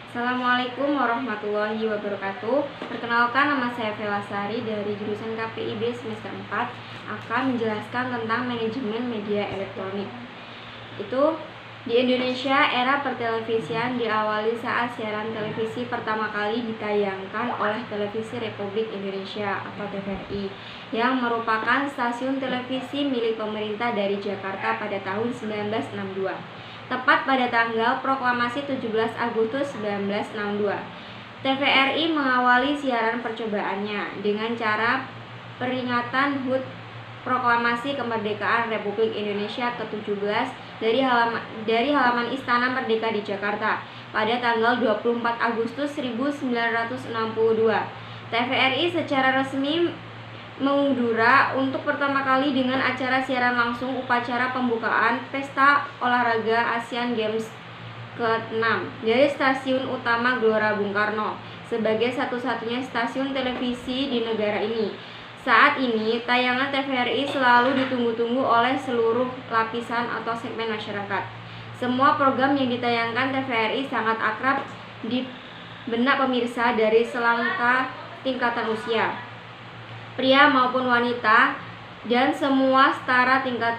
Assalamualaikum warahmatullahi wabarakatuh. Perkenalkan, nama saya Vela Sari dari jurusan KPIB semester 4 akan menjelaskan tentang manajemen media elektronik. Di Indonesia, era pertelevisian diawali saat siaran televisi pertama kali ditayangkan oleh Televisi Republik Indonesia atau TVRI, yang merupakan stasiun televisi milik pemerintah dari Jakarta pada tahun 1962. Tepat pada tanggal proklamasi 17 Agustus 1962, TVRI mengawali siaran percobaannya dengan cara peringatan HUT Proklamasi Kemerdekaan Republik Indonesia ke-17 dari halaman Istana Merdeka di Jakarta pada tanggal 24 Agustus 1962. TVRI secara resmi mengudara untuk pertama kali dengan acara siaran langsung upacara pembukaan Pesta Olahraga Asian Games ke-6 dari stasiun utama Gelora Bung Karno sebagai satu-satunya stasiun televisi di negara ini. Saat ini, tayangan TVRI selalu ditunggu-tunggu oleh seluruh lapisan atau segmen masyarakat. Semua program yang ditayangkan TVRI sangat akrab di benak pemirsa dari selangkah tingkatan usia, pria maupun wanita, dan semua setara tingkat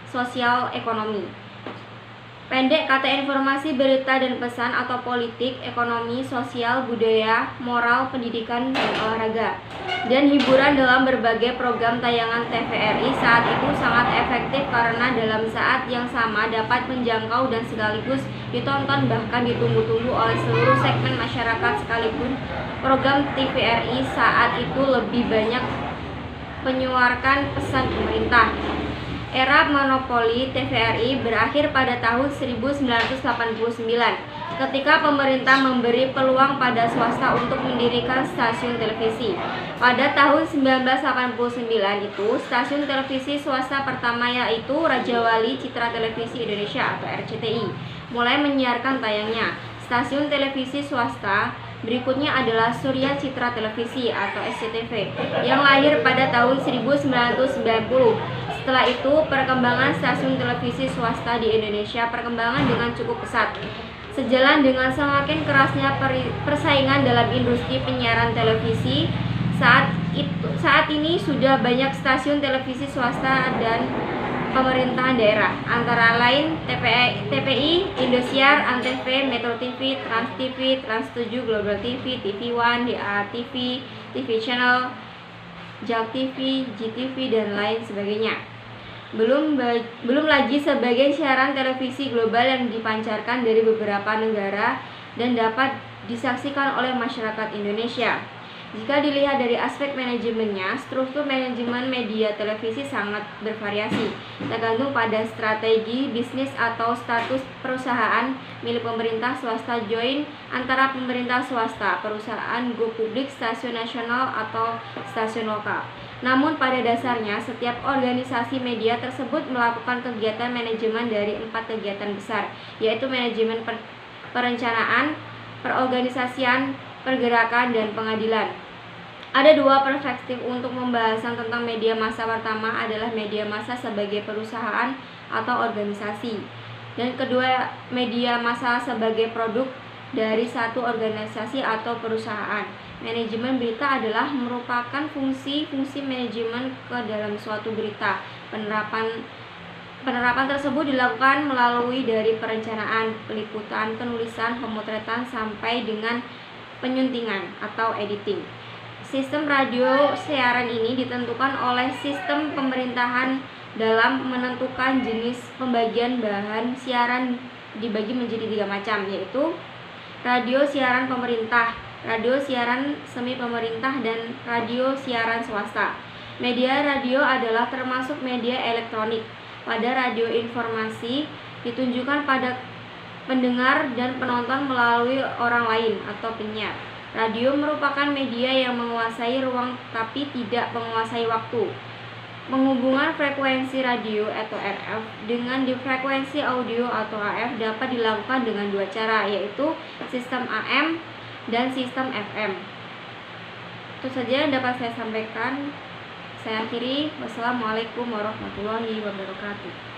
sosial ekonomi. Pendek kata informasi, berita dan pesan atau politik, ekonomi, sosial, budaya, moral, pendidikan, dan olahraga, dan hiburan dalam berbagai program tayangan TVRI saat itu sangat efektif karena dalam saat yang sama dapat menjangkau dan sekaligus ditonton bahkan ditunggu-tunggu oleh seluruh segmen masyarakat, sekalipun program TVRI saat itu lebih banyak menyuarakan pesan pemerintah. Era monopoli TVRI berakhir pada tahun 1989 ketika pemerintah memberi peluang pada swasta untuk mendirikan stasiun televisi. Pada tahun 1989 itu, stasiun televisi swasta pertama yaitu Raja Wali Citra Televisi Indonesia atau RCTI mulai menyiarkan tayangnya. Stasiun televisi swasta berikutnya adalah Surya Citra Televisi atau SCTV yang lahir pada tahun 1990. Setelah itu, perkembangan stasiun televisi swasta di Indonesia perkembangan dengan cukup pesat. Sejalan dengan semakin kerasnya persaingan dalam industri penyiaran televisi, saat ini sudah banyak stasiun televisi swasta dan pemerintahan daerah, antara lain TPI, Indosiar, Antv, Metro TV, Trans TV, Trans 7, Global TV, TV One, DA TV, TV Channel, JAK TV, GTV, dan lain sebagainya. Belum lagi sebagai siaran televisi global yang dipancarkan dari beberapa negara dan dapat disaksikan oleh masyarakat Indonesia. Jika dilihat dari aspek manajemennya, struktur manajemen media televisi sangat bervariasi, tergantung pada strategi bisnis atau status perusahaan milik pemerintah, swasta, joint antara pemerintah swasta, perusahaan go publik, stasiun nasional atau stasiun lokal. Namun pada dasarnya, setiap organisasi media tersebut melakukan kegiatan manajemen dari 4 kegiatan besar, yaitu manajemen perencanaan, perorganisasian, pergerakan, dan pengadilan. Ada 2 perspektif untuk pembahasan tentang media massa. Pertama adalah media massa sebagai perusahaan atau organisasi, dan kedua media massa sebagai produk dari satu organisasi atau perusahaan. Manajemen berita adalah merupakan fungsi manajemen ke dalam suatu berita. Penerapan tersebut dilakukan melalui dari perencanaan, peliputan, penulisan, pemotretan sampai dengan penyuntingan atau editing. Sistem radio siaran ini ditentukan oleh sistem pemerintahan dalam menentukan jenis pembagian bahan siaran dibagi menjadi 3 macam, yaitu radio siaran pemerintah, radio siaran semi pemerintah, dan radio siaran swasta. Media radio adalah termasuk media elektronik. Pada radio informasi ditunjukkan pada pendengar dan penonton melalui orang lain atau penyiar. Radio merupakan media yang menguasai ruang tapi tidak menguasai waktu. Penghubungan frekuensi radio atau RF dengan frekuensi audio atau AF dapat dilakukan dengan 2 cara, yaitu sistem AM dan sistem FM. Itu saja yang dapat saya sampaikan. Saya akhiri. Wassalamualaikum warahmatullahi wabarakatuh.